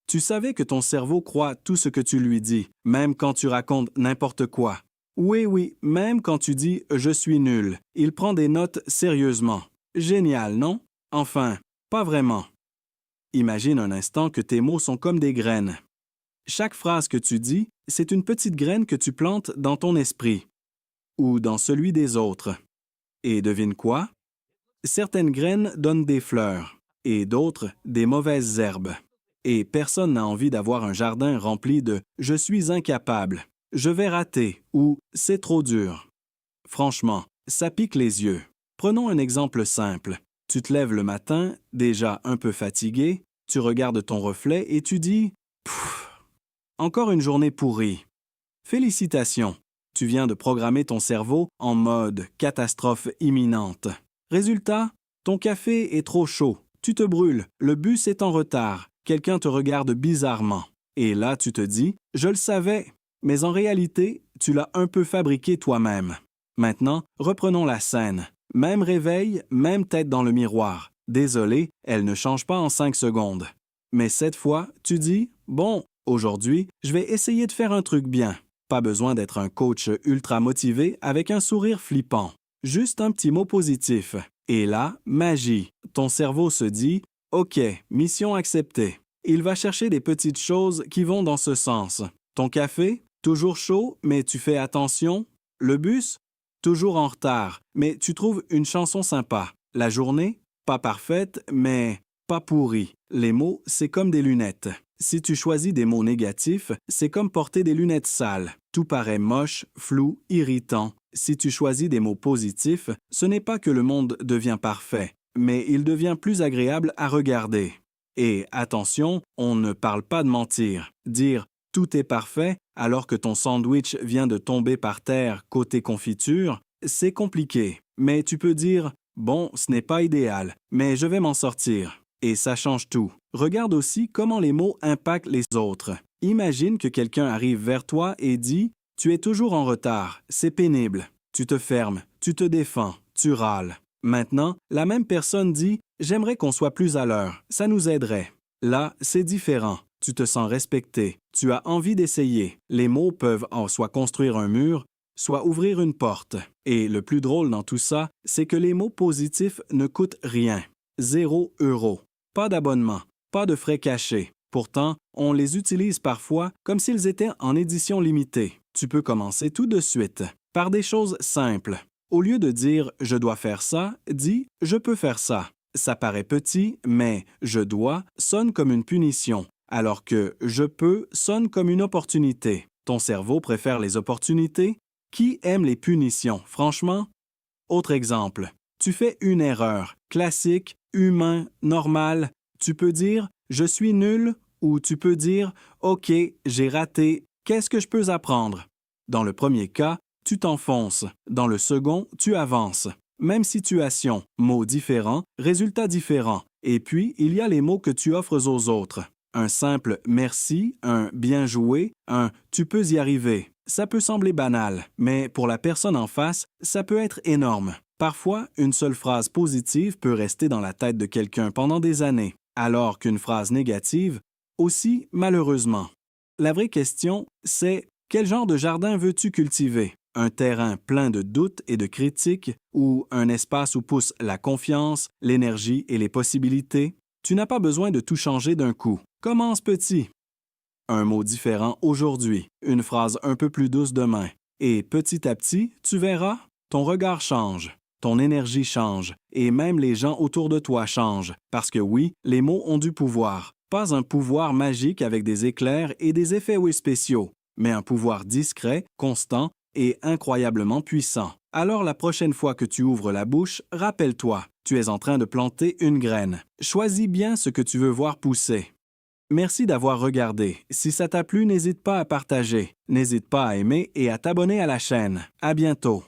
Tu savais que ton cerveau croit tout ce que tu lui dis, même quand tu racontes n'importe quoi. Oui, même quand tu dis « je suis nul », il prend des notes sérieusement. Génial, non? Enfin, pas vraiment. Imagine un instant que tes mots sont comme des graines. Chaque phrase que tu dis, c'est une petite graine que tu plantes dans ton esprit ou dans celui des autres. Et devine quoi? Certaines graines donnent des fleurs et d'autres des mauvaises herbes. Et personne n'a envie d'avoir un jardin rempli de « je suis incapable »,« je vais rater » ou « c'est trop dur ». Franchement, ça pique les yeux. Prenons un exemple simple. Tu te lèves le matin, déjà un peu fatigué, tu regardes ton reflet et tu dis « Pfff, encore une journée pourrie ». Félicitations, tu viens de programmer ton cerveau en mode catastrophe imminente. Résultat, ton café est trop chaud, tu te brûles, le bus est en retard, quelqu'un te regarde bizarrement. Et là, tu te dis « Je le savais », mais en réalité, tu l'as un peu fabriqué toi-même. Maintenant, reprenons la scène. Même réveil, même tête dans le miroir. Désolé, elle ne change pas en 5 secondes. Mais cette fois, tu dis « Bon, aujourd'hui, je vais essayer de faire un truc bien ». Pas besoin d'être un coach ultra motivé avec un sourire flippant. Juste un petit mot positif. Et là, magie. Ton cerveau se dit « OK, mission acceptée ». Il va chercher des petites choses qui vont dans ce sens. Ton café, toujours chaud, mais tu fais attention. Le bus, toujours en retard, mais tu trouves une chanson sympa. La journée, pas parfaite, mais pas pourrie. Les mots, c'est comme des lunettes. Si tu choisis des mots négatifs, c'est comme porter des lunettes sales. Tout paraît moche, flou, irritant. Si tu choisis des mots positifs, ce n'est pas que le monde devient parfait, mais il devient plus agréable à regarder. Et attention, on ne parle pas de mentir. Dire « tout est parfait » alors que ton sandwich vient de tomber par terre côté confiture, c'est compliqué. Mais tu peux dire « bon, ce n'est pas idéal, mais je vais m'en sortir ». Et ça change tout. Regarde aussi comment les mots impactent les autres. Imagine que quelqu'un arrive vers toi et dit « Tu es toujours en retard, c'est pénible ». Tu te fermes, tu te défends, tu râles. Maintenant, la même personne dit « J'aimerais qu'on soit plus à l'heure, ça nous aiderait ». Là, c'est différent. Tu te sens respecté, tu as envie d'essayer. Les mots peuvent soit construire un mur, soit ouvrir une porte. Et le plus drôle dans tout ça, c'est que les mots positifs ne coûtent rien. 0 €. Pas d'abonnement, pas de frais cachés. Pourtant, on les utilise parfois comme s'ils étaient en édition limitée. Tu peux commencer tout de suite, par des choses simples. Au lieu de dire « je dois faire ça », dis « je peux faire ça ». Ça paraît petit, mais « je dois » sonne comme une punition, alors que « je peux » sonne comme une opportunité. Ton cerveau préfère les opportunités? Qui aime les punitions, franchement? Autre exemple. Tu fais une erreur, classique, humain, normal. Tu peux dire « je suis nul » ou tu peux dire « OK, j'ai raté, qu'est-ce que je peux apprendre ?» Dans le premier cas, tu t'enfonces. Dans le second, tu avances. Même situation, mots différents, résultats différents. Et puis, il y a les mots que tu offres aux autres. Un simple « merci », un « bien joué », un « tu peux y arriver ». Ça peut sembler banal, mais pour la personne en face, ça peut être énorme. Parfois, une seule phrase positive peut rester dans la tête de quelqu'un pendant des années, alors qu'une phrase négative, aussi malheureusement. La vraie question, c'est quel genre de jardin veux-tu cultiver? Un terrain plein de doutes et de critiques ou un espace où poussent la confiance, l'énergie et les possibilités? Tu n'as pas besoin de tout changer d'un coup. Commence petit. Un mot différent aujourd'hui, une phrase un peu plus douce demain. Et petit à petit, tu verras, ton regard change. Ton énergie change, et même les gens autour de toi changent, parce que oui, les mots ont du pouvoir. Pas un pouvoir magique avec des éclairs et des effets spéciaux, mais un pouvoir discret, constant et incroyablement puissant. Alors la prochaine fois que tu ouvres la bouche, rappelle-toi, tu es en train de planter une graine. Choisis bien ce que tu veux voir pousser. Merci d'avoir regardé. Si ça t'a plu, n'hésite pas à partager. N'hésite pas à aimer et à t'abonner à la chaîne. À bientôt.